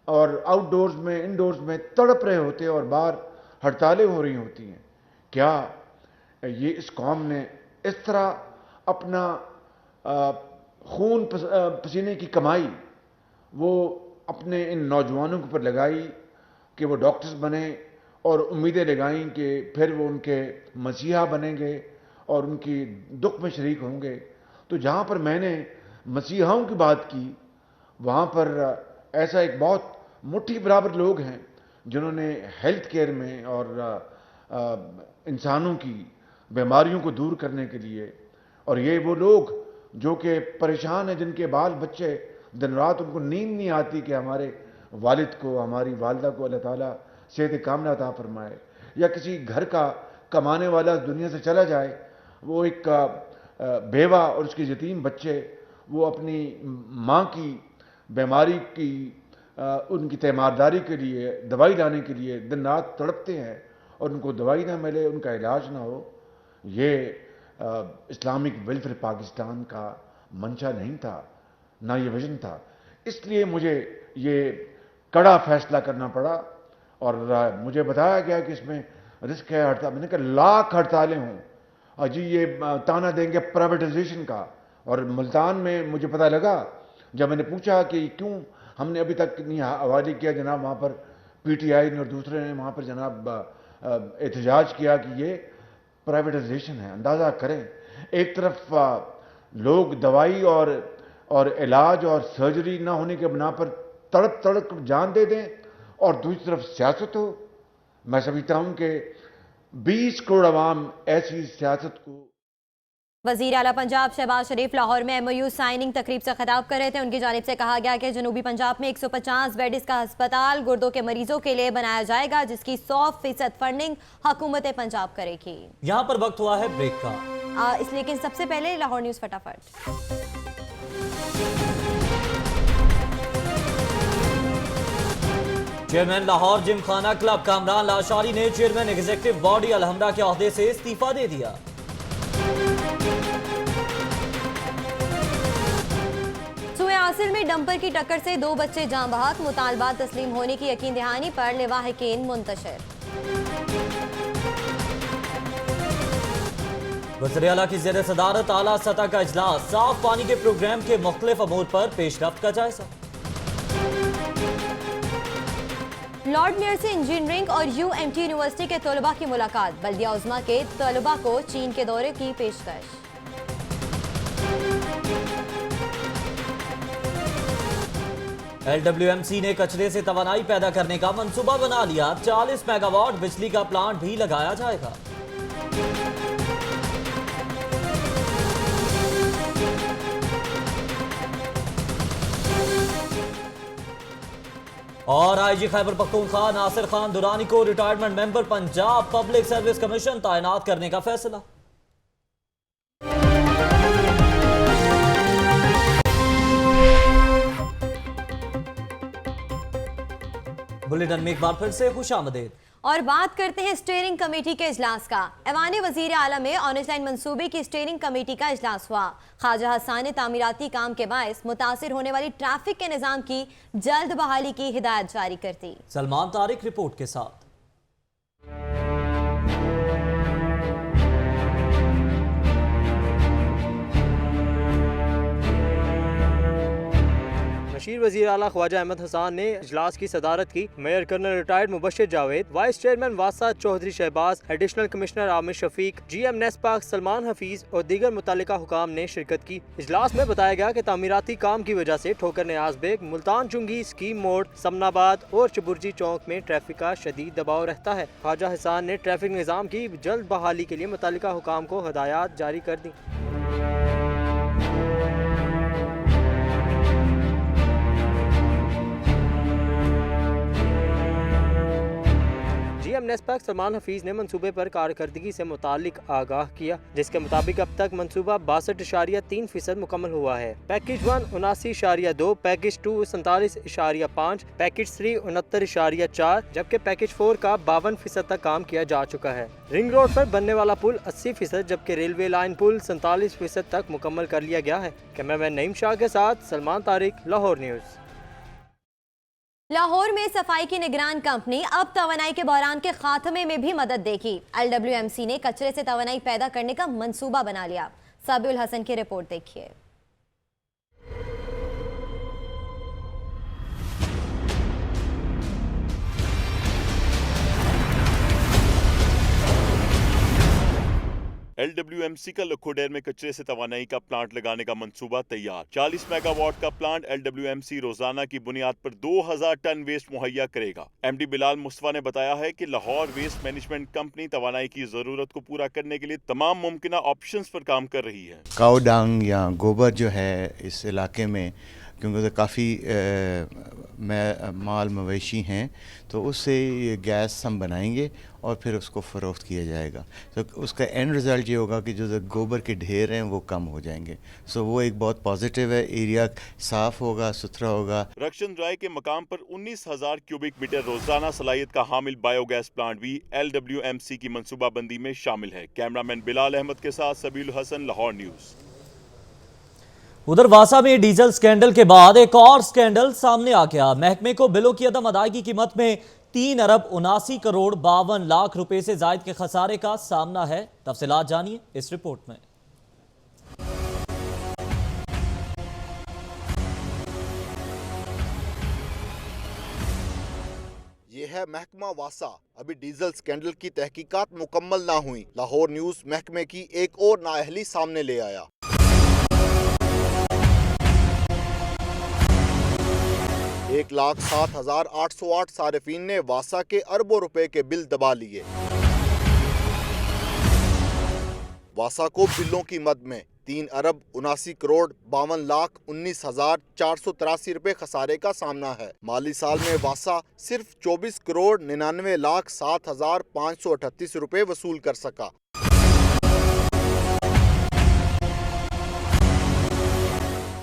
और आउटडोर्स में इनडोर्स में तड़प रहे होते हैं और बाहर हड़तालें हो रही होती हैं। क्या ये इस कौम ने इस तरह अपना खून पसीने की कमाई वो अपने इन नौजवानों के ऊपर लगाई कि वो डॉक्टर्स बने, और उम्मीदें लगाई कि फिर वो उनके मसीहा बनेंगे और उनकी दुख में शरीक होंगे? तो जहाँ पर मैंने मसीहाओं की बात की, वहाँ पर ऐसा एक बहुत मुट्ठी बराबर लोग हैं जिन्होंने हेल्थ केयर में और इंसानों की बीमारियों को दूर करने के लिए, और ये वो लोग जो कि परेशान हैं, जिनके बाल बच्चे दिन रात उनको नींद नहीं आती कि हमारे वालिद को, हमारी वालदा को अल्लाह ताला सेहत कामना अता फरमाए, या किसी घर का कमाने वाला दुनिया से चला जाए, वो एक बेवा और उसके यतीम बच्चे वो अपनी माँ की बीमारी की उनकी तीमारदारी के लिए, दवाई लाने के लिए दिन रात तड़पते हैं, और उनको दवाई ना मिले, उनका इलाज ना हो। ये इस्लामिक वेलफेयर पाकिस्तान का मंशा नहीं था, ना ये विजन था। इसलिए मुझे ये कड़ा फैसला करना पड़ा, और मुझे बताया गया कि इसमें रिस्क है हड़ताल। मैंने कहा लाख हड़तालें हों, जी ये ताना देंगे प्राइवेटाइजेशन का। और मुल्तान में मुझे पता लगा, जब मैंने पूछा कि क्यों हमने अभी तक नहीं हवाले किया जनाब, वहाँ पर पीटीआई ने और दूसरे ने वहाँ पर जनाब एहतजाज किया कि ये प्राइवेटाइजेशन है। अंदाज़ा करें, एक तरफ लोग दवाई और इलाज और सर्जरी ना होने के बिना पर तड़प तड़प जान दे दें और दूसरी तरफ सियासत हो। मैं समझता हूं कि 20 करोड़ अवाम ऐसी सियासत को। वजीर आला पंजाब शहबाज शरीफ लाहौर में MOU साइनिंग तकरीब से खिताब कर रहे थे। उनकी जानिब से कहा गया कि जनूबी पंजाब में 150 बेड्स का अस्पताल गुर्दों के मरीजों के लिए बनाया जाएगा, जिसकी 100% फंडिंग हुकूमत पंजाब करेगी। यहाँ पर वक्त हुआ है ब्रेक का, लेकिन सबसे पहले लाहौर न्यूज फटाफट। चेयरमैन लाहौर जिम खाना क्लब कामरान लाशारी ने चेयरमैन एग्जीक्यूटिव बॉडी अलहमरा के ओहदे से इस्तीफा दे दिया। सुए आसिर में डंपर की टक्कर से 2 बच्चे जान बहक, मुतालबात तस्लीम होने की यकीन दहानी पर लिवाहिकीन मुंतशिर। वज़ीर आला की ज़ेर सदारत आला सतह का इजलास, साफ पानी के प्रोग्राम के मुख्तलिफ अमूर पर पेशरफ्त का जायजा। लॉर्ड मेयर से इंजीनियरिंग और UMT यूनिवर्सिटी के तलबा की मुलाकात, बल्दिया उज़्मा के तलबा को चीन के दौरे की पेशकश। LWMC ने कचरे से तवानाई पैदा करने का मंसूबा बना लिया, 40 मेगावाट बिजली का प्लांट भी लगाया जाएगा। और IG खैबर पख्तूनख्वा नासिर खान दुरानी को retirement member Punjab public service commission तैनात करने का फैसला। बुलेटिन में एक बार फिर से खुशामदीद। और बात करते हैं स्टीयरिंग कमेटी के इजलास का। ऐवान वजीर आला में ऑरेंज लाइन मंसूबे की स्टीयरिंग कमेटी का इजलास हुआ। ख्वाजा हसन ने तामीराती काम के बायस मुतासिर होने वाली ट्रैफिक के निजाम की जल्द बहाली की हिदायत जारी कर दी। सलमान तारिक रिपोर्ट के साथ। बशीर वज़ीर आला ख्वाजा अहमद हसन ने इजलास की सदारत की। Mayor colonel retired Mubashir Javed, vice chairman वासा Chaudhry Shahbaz, additional commissioner Amir Shafiq, GM NESPAK Salman Hafeez और दीगर मुतल्लिका हुकाम ने शिरकत की। इजलास में बताया गया कि तामीराती काम की वजह से ठोकर न्याज बेग, मुल्तान चुंगी, स्कीम मोड़, समनाबाद और चबुर्जी चौक में ट्रैफिक का शदीद दबाव रहता है। ख्वाजा हसन ने ट्रैफिक निज़ाम की जल्द बहाली के लिए मुतल्लिका हुकाम को हिदायत जारी कर दी। GM नेस्पाक सलमान हफीज ने मंसूबे पर कारकर्दगी से मुतालिक आगाह किया, जिसके मुताबिक अब तक मंसूबा 62.3% मुकम्मल हुआ है। पैकेज 1 79.2, पैकेज 2 47.5, पैकेज 3 69.4, जबकि पैकेज 4 का 52% तक काम किया जा चुका है। रिंग रोड पर बनने वाला पुल 80%, जबकि रेलवे लाइन पुल 47% तक मुकम्मल कर लिया गया है। कैमरामैन नईम शाह के साथ सलमान तारिक, लाहौर न्यूज़। लाहौर में सफाई की निगरान कंपनी अब तवानाई के बहरान के खात्मे में भी मदद देगी। LWMC ने कचरे से तवानाई पैदा करने का मंसूबा बना लिया। साबिउल हसन की रिपोर्ट देखिए। LWMC का लखोडेर में कचरे से तवानाई का प्लांट लगाने का मंसूबा तैयार। 40 मेगावाट का प्लांट LWMC रोजाना की बुनियाद पर 2000 टन वेस्ट मुहैया करेगा। MD बिलाल मुस्तफा ने बताया है कि लाहौर वेस्ट मैनेजमेंट कंपनी तवानाई की जरूरत को पूरा करने के लिए तमाम मुमकिन ऑप्शंस पर काम कर रही है। काऊ डंग या गोबर जो है इस इलाके में, क्योंकि तो काफ़ी माल मवेशी हैं, तो उससे ये गैस हम बनाएंगे और फिर उसको फ़रोख्त किया जाएगा। तो उसका एंड रिज़ल्ट ये होगा कि जो गोबर के ढेर हैं वो कम हो जाएंगे। सो वो एक बहुत पॉजिटिव है। एरिया साफ़ होगा, सुथरा होगा। रक्षन राय के मकाम पर 19,000 क्यूबिक मीटर रोजाना सलाहियत का हामिल बायोगैस प्लांट भी LWMC की मंसूबाबंदी में शामिल है। कैमरामैन बिलाल अहमद के साथ सबील हसन, लाहौर न्यूज़। उधर वासा में डीजल स्कैंडल के बाद एक और स्कैंडल सामने आ गया। महकमे को बिलों की अदम अदायगी की कीमत में 3 अरब 79 करोड़ 52 लाख रुपए से जायद के खसारे का सामना है। तफसीलात जानिए इस रिपोर्ट में। है महकमा वासा। अभी डीजल स्कैंडल की तहकीकात मुकम्मल ना हुई। लाहौर न्यूज महकमे की एक और नाअहली सामने ले आया। 1,07,808 सारिफीन ने वासा के अरबों रुपए के बिल दबा लिए। वासा को बिलों की मद में 3 अरब 79 करोड़ 52,19,483 रुपए खसारे का सामना है। माली साल में वासा सिर्फ 24 करोड़ 99,07,538 रुपए वसूल कर सका।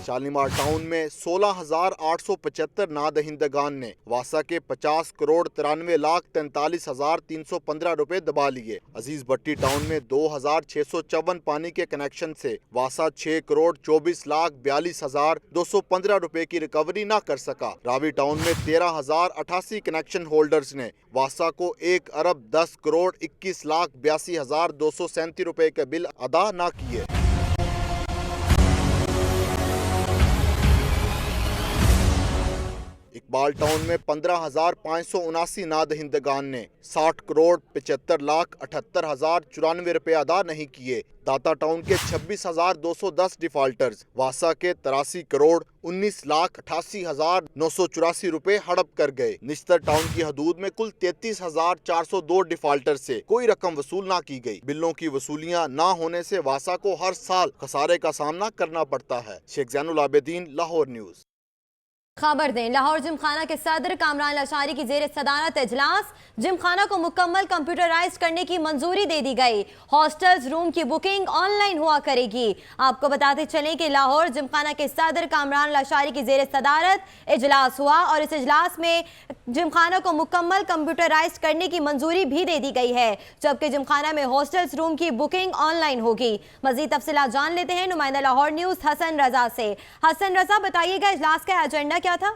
शालीमार टाउन में 16,875 नादहिंदगान ने वासा के 50 करोड़ 93,43,315 रुपए दबा लिए। अजीज भट्टी टाउन में 2,654 पानी के कनेक्शन से वासा 6 करोड़ 24,42,215 रुपए की रिकवरी न कर सका। रावी टाउन में 13,088 कनेक्शन होल्डर्स ने वासा को 1 अरब 10 करोड़ 21,82,237 रुपए के बिल अदा न किए। इकबाल टाउन में 15,579 नादहिंदगान ने 60 करोड़ 75,78,094 रुपए अदा नहीं किए। दाता टाउन के 26,210 डिफाल्टर्स वासा के 83 करोड़ 19,88,984 रुपए हड़प कर गए। निश्तर टाउन की हदूद में कुल 33,402 डिफाल्टर से कोई रकम वसूल ना की गई। बिलों की वसूलियां ना होने से वासा को हर साल खसारे का सामना करना पड़ता है। शेख ज़ैनुल आबिदीन, लाहौर न्यूज। खबर दें, लाहौर जिमखाना के सदर कामरान लाशारी की जेर सदारत इजलास। जिमखाना को मुकम्मल कंप्यूटराइज करने की मंजूरी दे दी गई। हॉस्टल्स रूम की बुकिंग ऑनलाइन हुआ करेगी। आपको बताते चलें कि लाहौर जिमखाना के सदर कामरान लाशारी की जेर सदारत इजलास हुआ और इस इजलास में जिमखाना को मुकम्मल कंप्यूटराइज करने की मंजूरी भी दे दी गई है, जबकि जिमखाना में हॉस्टल्स रूम की बुकिंग ऑनलाइन होगी। मजीद तफसीलात जान लेते हैं नुमाइंदा लाहौर न्यूज हसन रजा से। हसन रजा, बताइएगा इजलास का एजेंडा क्या था?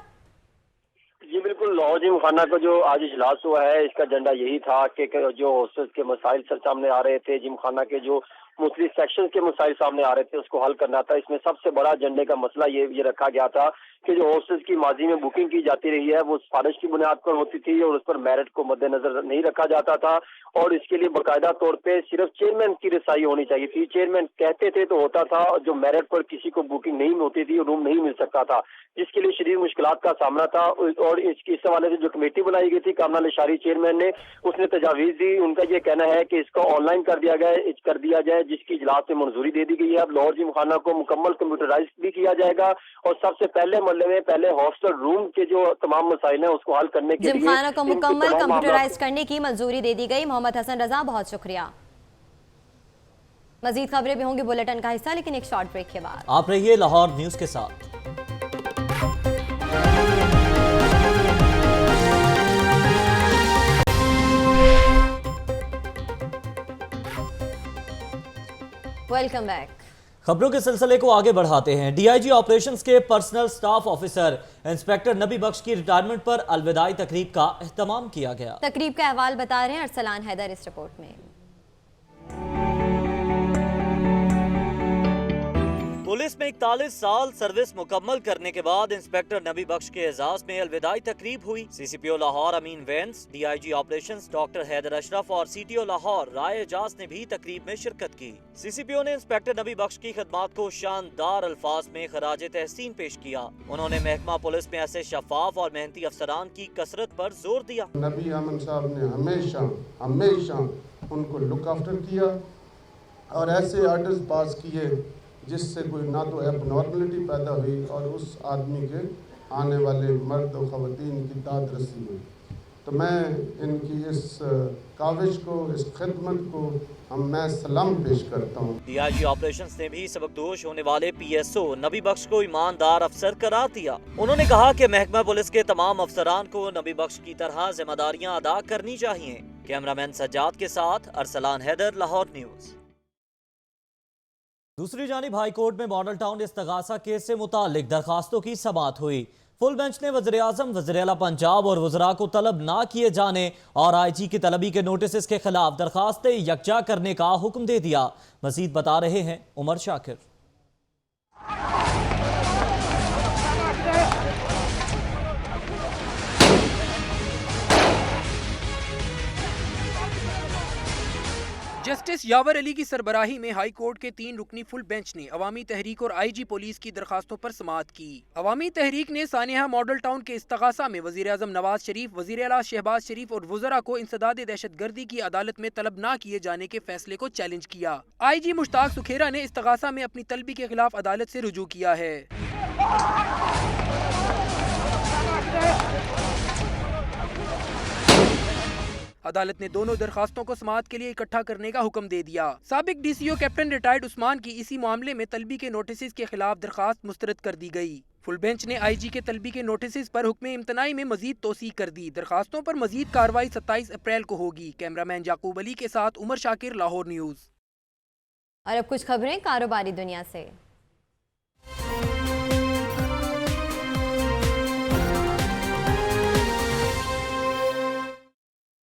जी बिल्कुल, लाहौर जिमखाना का जो आज इजलास हुआ है, इसका एजेंडा यही था कि जो हॉस्टल्स के मसाइल सामने आ रहे थे, जिमखाना के जो मुख्तलिफ सेक्शन के मसाइल सामने आ रहे थे, उसको हल करना था। इसमें सबसे बड़ा एजेंडे का मसला ये रखा गया था कि जो हॉस्टल्स की माजी में बुकिंग की जाती रही है वो सिफारिश की बुनियाद पर होती थी और उस पर मेरिट को मद्देनजर नहीं रखा जाता था और इसके लिए बाकायदा तौर पे सिर्फ चेयरमैन की रसाई होनी चाहिए थी। चेयरमैन कहते थे तो होता था, जो मेरिट पर किसी को बुकिंग नहीं होती थी, रूम नहीं मिल सकता था, जिसके लिए शदीद मुश्किलात का सामना था। और इस हवाले से जो कमेटी बनाई गई थी, कामरान लाशारी चेयरमैन ने, उसने तजावीज़ दी। उनका ये कहना है कि इसको ऑनलाइन कर दिया जाए, जिसकी इजलास में मंजूरी दे दी गई है। अब लाहौर जिमखाना को मुकम्मल कंप्यूटराइज भी किया जाएगा और सबसे पहले मरले में पहले हॉस्टल रूम के जो तमाम मसाइल हैं उसको हल करने के लिए जिमखाना को मुकम्मल कंप्यूटराइज करने की मंजूरी दे दी गई। मोहम्मद हसन रजा, बहुत शुक्रिया। मजीद खबरें भी होंगी बुलेटिन का हिस्सा, लेकिन एक शॉर्ट ब्रेक के बाद। आप रहिए लाहौर न्यूज के साथ। Welcome back. खबरों के सिलसिले को आगे बढ़ाते हैं। डीआईजी ऑपरेशंस के पर्सनल स्टाफ ऑफिसर इंस्पेक्टर नबी बख्श की रिटायरमेंट पर अलविदाई तकरीब का एहतमाम किया गया। तकरीब का अहवाल बता रहे हैं अरसलान हैदर इस रिपोर्ट में। पुलिस में 41 साल सर्विस मुकम्मल करने के बाद इंस्पेक्टर नबी बख्श के एजाज में अलविदाई तकरीब हुई। CCPO Lahore Amin Wains, DIG operations doctor Haider Ashraf और सीटीओ लाहौर राय एजाज ने भी तकरीब में शिरकत की। सीसीपीओ ने इंस्पेक्टर नबी बख्श की खिदमात को शानदार अल्फाज में खराज तहसीन पेश किया। उन्होंने महकमा पुलिस में ऐसे शफाफ और मेहनती अफसरान की कसरत पर जोर दिया। नबी अमन साहब ने हमेशा उनको लुक आफ्टर किया और ऐसे आर्डर्स पास किए जिससे कोई ना तो एबनॉर्मलिटी पैदा हुई और उस आदमी के आने वाले मर्द और ख़वातीन की दाद रसी हुई। तो मैं इनकी इस काविश को, इस खिदमत को मैं सलाम पेश करता हूँ। डीआईजी ऑपरेशंस ने भी सबकदोश होने वाले पीएसओ नबी बख्श को ईमानदार अफसर करार दिया। उन्होंने कहा कि महकमा पुलिस के तमाम अफसरान को नबी बख्श की तरह जिम्मेदारियां अदा करनी चाहिए। कैमरामैन सज्जाद के साथ अरसलान हैदर, लाहौर न्यूज। दूसरी जानिब हाई कोर्ट में मॉडल टाउन इस्तगासा केस से मुतालिक दरखास्तों की समाअत हुई। फुल बेंच ने वज़ीर आज़म, वज़ीर आला पंजाब और वज़रा को तलब ना किए जाने और आईजी की तलबी के नोटिस के खिलाफ दरखास्तें यकजा करने का हुक्म दे दिया। मजीद बता रहे हैं उमर शाकिर। जस्टिस यावर अली की सरबराही में हाई कोर्ट के 3 रुकनी फुल बेंच ने अवामी तहरीक और IG पुलिस की दरखास्तों पर समाअत की। अवामी तहरीक ने सानिया मॉडल टाउन के इस्तगासा में वजीर आजम नवाज शरीफ, वजीर आला शहबाज शरीफ और वज़रा को इंसदाद दहशतगर्दी की अदालत में तलब न किए जाने के फैसले को चैलेंज किया। IG मुश्ताक सुखेरा ने इस्तगासा में अपनी तलबी के खिलाफ अदालत से रुजू किया है। अदालत ने दोनों दरखास्तों को समाअत के लिए इकट्ठा करने का हुक्म दे दिया। साबिक DCO कैप्टन रिटायर्ड उस्मान की इसी मामले में तलबी के नोटिस के खिलाफ दरखास्त मुस्तरद कर दी गई। फुल बेंच ने IG के तलबी के नोटिस पर हुक्म इम्तनाई में मजीद तोसी कर दी। दरखास्तों पर मजीद कार्रवाई 27 अप्रैल को होगी। कैमरामैन याकूब अली के साथ उमर शाकिर, लाहौर न्यूज़। और अब कुछ खबरें कारोबारी दुनिया से।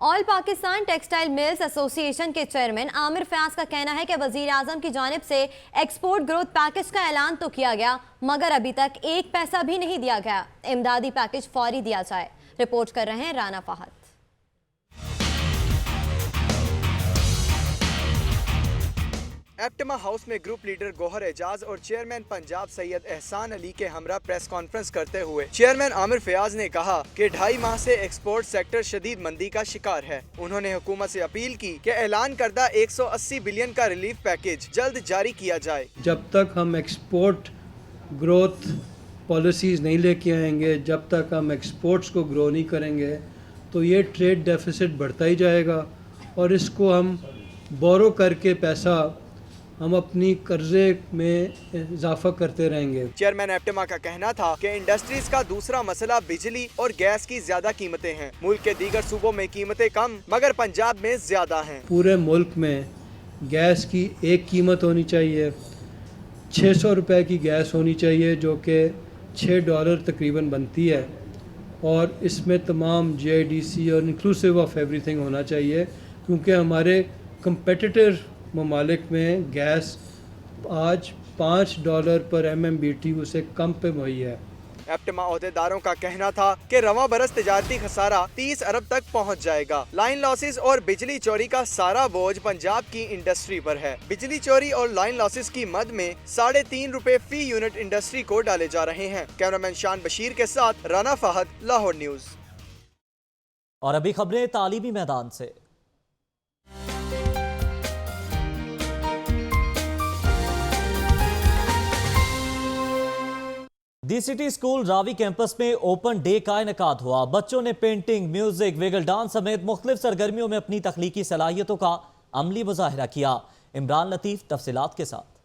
All Pakistan textile mills association के चेयरमैन आमिर फयाज का कहना है कि वजीर आजम की जानिब से एक्सपोर्ट ग्रोथ पैकेज का ऐलान तो किया गया, मगर अभी तक 1 पैसा भी नहीं दिया गया। इमदादी पैकेज फौरी दिया जाए। रिपोर्ट कर रहे हैं राना फहद। एप्टमा हाउस में ग्रुप लीडर गौहर एजाज और चेयरमैन पंजाब सैयद एहसान अली के हमरा प्रेस कॉन्फ्रेंस करते हुए चेयरमैन आमिर फयाज ने कहा कि 2.5 माह से एक्सपोर्ट सेक्टर शदीद मंदी का शिकार है। उन्होंने हुकूमत से अपील की कि ऐलान करदा 180 बिलियन का रिलीफ पैकेज जल्द जारी किया जाए। जब तक हम एक्सपोर्ट ग्रोथ पॉलिसीज नहीं लेके आएंगे, जब तक हम एक्सपोर्ट्स को ग्रो नहीं करेंगे, तो ये ट्रेड डेफिसिट बढ़ता ही जाएगा और इसको हम बोरो करके पैसा हम अपनी कर्जे में इजाफा करते रहेंगे। चेयरमैन एप्टमा का कहना था कि इंडस्ट्रीज का दूसरा मसला बिजली और गैस की ज्यादा कीमतें हैं। मुल्क के दीगर सूबों में कीमतें कम मगर पंजाब में ज्यादा हैं। पूरे मुल्क में गैस की एक कीमत होनी चाहिए, 600 रुपए की गैस होनी चाहिए, जो कि $6 तकरीबन बनती है, और इसमें तमाम GIDC और इंक्लूसिव ऑफ एवरीथिंग होना चाहिए, क्योंकि हमारे कंपेटिटर ममालिक में गैस आज $5 पर MMBTU से कम पे मुहैया है। एप्टमा ओहदेदारों का कहना था कि रवां बरस तिजारती खसारा 30 अरब तक पहुंच जाएगा। लाइन लॉसेस और बिजली चोरी का सारा बोझ पंजाब की इंडस्ट्री पर है। बिजली चोरी और लाइन लॉसेस की मद में 3.5 रुपए फी यूनिट इंडस्ट्री को डाले जा रहे हैं। कैमरामैन शान बशीर के साथ राना फहद, लाहौर न्यूज़। और अभी खबरें तालीमी मैदान से। दी सिटी स्कूल रावी कैंपस में ओपन डे का इनेकाद हुआ। बच्चों ने पेंटिंग, म्यूजिक, विगल डांस समेत मुख्तलिफ सरगर्मियों में अपनी तख्लीकी सलाहियतों का अमली मुजाहिरा किया। इमरान लतीफ तफसीलात के साथ।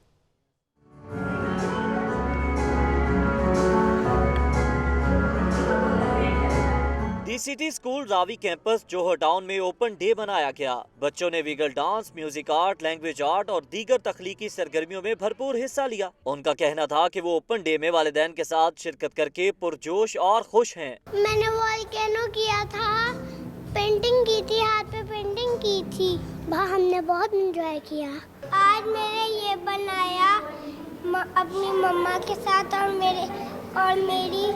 The city school Ravi campus Johar town में ओपन डे मनाया गया। बच्चों ने wiggle dance, music art, language art और दीगर तख्लीकी सरगर्मियों में भरपूर हिस्सा लिया। उनका कहना था कि वो ओपन डे में वालिदैन के साथ शिरकत करके पुरजोश और खुश हैं। मैंने वॉल्केनो किया था, पेंटिंग की थी, हाथ पे पेंटिंग की थी, हमने बहुत एंजॉय किया। आज मैंने ये बनाया अपनी मम्मा के साथ और मेरी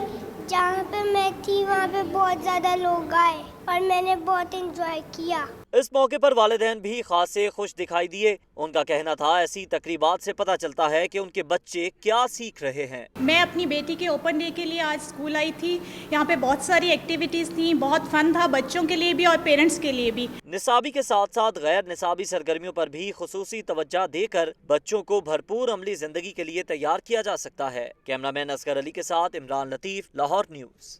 जहाँ पे मैं थी वहाँ पे बहुत ज़्यादा लोग आए और मैंने बहुत एंजॉय किया। इस मौके पर वालिदैन भी खासे खुश दिखाई दिए। उनका कहना था ऐसी तकरीबात से पता चलता है कि उनके बच्चे क्या सीख रहे हैं। मैं अपनी बेटी के ओपन डे के लिए आज स्कूल आई थी। यहाँ पे बहुत सारी एक्टिविटीज थी, बहुत फन था बच्चों के लिए भी और पेरेंट्स के लिए भी। निसाबी के साथ साथ गैर निसाबी सरगर्मियों पर भी खुसूसी तवज्जो देकर बच्चों को भरपूर अमली जिंदगी के लिए तैयार किया जा सकता है। कैमरामैन असगर अली के साथ इमरान लतीफ, लाहौर न्यूज़।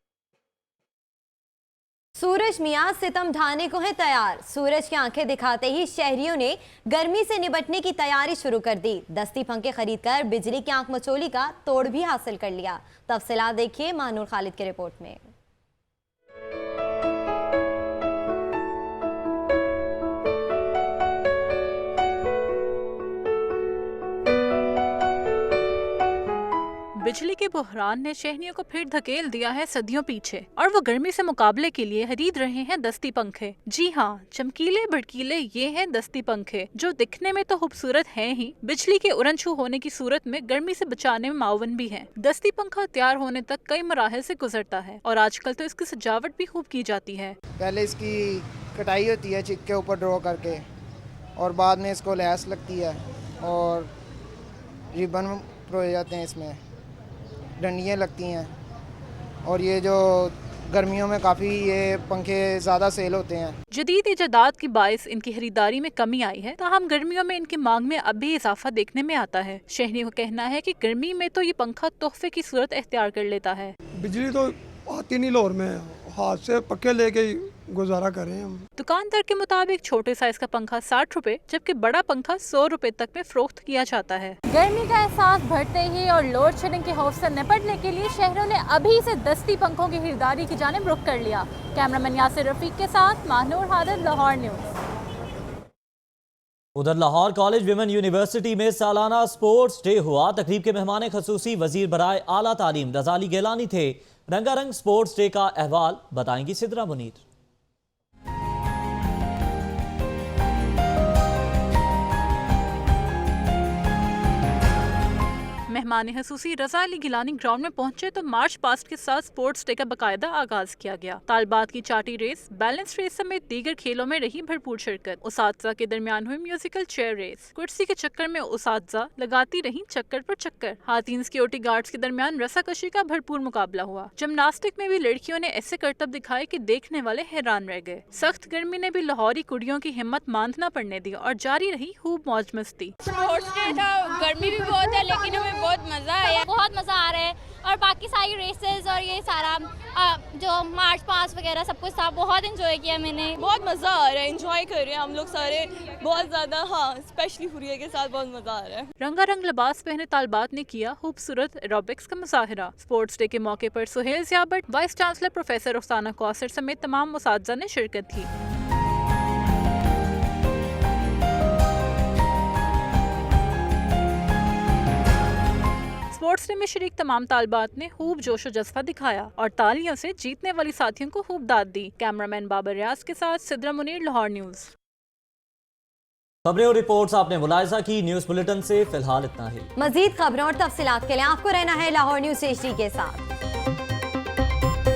सूरज मियां सितम ढाने को है तैयार। सूरज की आंखें दिखाते ही शहरियों ने गर्मी से निपटने की तैयारी शुरू कर दी। दस्ती पंखे खरीदकर बिजली की आंख मचोली का तोड़ भी हासिल कर लिया। तफसीलात देखिए मानूर खालिद की रिपोर्ट में। बिजली के बहरान ने शहरियों को फिर धकेल दिया है सदियों पीछे और वो गर्मी से मुकाबले के लिए खरीद रहे हैं दस्ती पंखे। जी हाँ, चमकीले भड़कीले ये हैं दस्ती पंखे, जो दिखने में तो खूबसूरत हैं ही, बिजली के उड़न छू होने की सूरत में गर्मी से बचाने में मावन भी हैं। दस्ती पंखा तैयार होने तक कई मराहल से गुजरता है और आजकल तो इसकी सजावट भी खूब की जाती है। पहले इसकी कटाई होती है चिक के ऊपर ड्रॉ करके, और बाद में इसको लैस लगती है और रिबन परोए जाते हैं, इसमें डंडियाँ लगती हैं। और ये जो गर्मियों में काफ़ी ये पंखे ज़्यादा सेल होते हैं। जदीद इजादात की बाइस इनकी खरीदारी में कमी आई है, ताहम गर्मियों में इनकी मांग में अब भी इजाफा देखने में आता है। शहरियों का कहना है कि गर्मी में तो ये पंखा तोहफे की सूरत इख्तियार कर लेता है। बिजली तो आती नहीं लाहौर में, हाथ से पक्के लेके ही गुजारा कर रहे हैं हम। दुकानदार के मुताबिक छोटे साइज का पंखा 60 रुपए जबकि बड़ा पंखा 100 रुपए तक में फरोख्त किया जाता है। गर्मी का एहसास बढ़ते ही और लोड शेडिंग के खौफ से निपटने के लिए शहरों ने अभी से दस्ती पंखों की खरीदारी की जानिब रुख कर लिया। कैमरामैन यासिर रफीक के साथ माहनूर हादर, लाहौर न्यूज़। उधर लाहौर कॉलेज विमेन यूनिवर्सिटी में सालाना स्पोर्ट्स डे हुआ। तकरीब के मेहमान खसूसी वजीर बराए आला तालीम रजाली गेलानी थे। रंगारंग स्पोर्ट्स डे का अहवाल बताएंगी सिद्रा मुनीर। मेहमान खसूसी रज़ा अली गिलानी ग्राउंड में पहुंचे तो मार्च पास्ट के साथ स्पोर्ट्स डे का बाकायदा आगाज किया गया। तालबात की चाटी रेस, बैलेंस रेस समेत दीगर खेलों में रही भरपूर शिरकत। उसातज़ा के दरमियान हुई म्यूजिकल चेयर रेस, कुर्सी के चक्कर में उसातज़ा लगाती रही चक्कर पर चक्कर। हाथीन सिक्योरिटी गार्ड्स के दरमियान रस्साकशी का भरपूर मुकाबला हुआ। जिमनास्टिक में भी लड़कियों ने ऐसे करतब दिखाए कि देखने वाले हैरान रह गए। सख्त गर्मी ने भी लाहौरी कुड़ियों की हिम्मत मांद न पड़ने दी और जारी रही खूब मौज मस्ती। स्पोर्ट्स डे था, गर्मी भी बहुत है लेकिन हमें बहुत मजा आया, बहुत मजा आ रहा है। और बाकी सारी रेसेस और ये सारा जो मार्च पास वगैरह सब कुछ था, बहुत एंजॉय किया मैंने। बहुत मजा आ रहा है, एंजॉय कर रहे हैं हम लोग सारे बहुत ज्यादा। हाँ, स्पेशली हुरिया के साथ बहुत मजा आ रहा है। रंगारंग लिबास पहने तालबात ने किया खूबसूरत एरोबिक्स का मुजाहिरा। स्पोर्ट्स डे के मौके पर Sohail Ziabat, vice chancellor professor Rukhsana Kausar समेत तमाम मुसातिज़ा ने शिरकत की। स्पोर्ट्स डे में शरीक तमाम तालबात ने खूब जोशो जज्बा दिखाया और तालियों से जीतने वाली साथियों को खूब दाद दी। कैमरामैन बाबर रियाज के साथ सिद्रा मुनीर, लाहौर न्यूज़। खबरें और रिपोर्ट्स आपने मुलाहिजा की। न्यूज़ बुलेटिन से फिलहाल इतना ही। मजीद खबरों और तफसीलात के लिए आपको रहना है लाहौर न्यूज़ HD के साथ।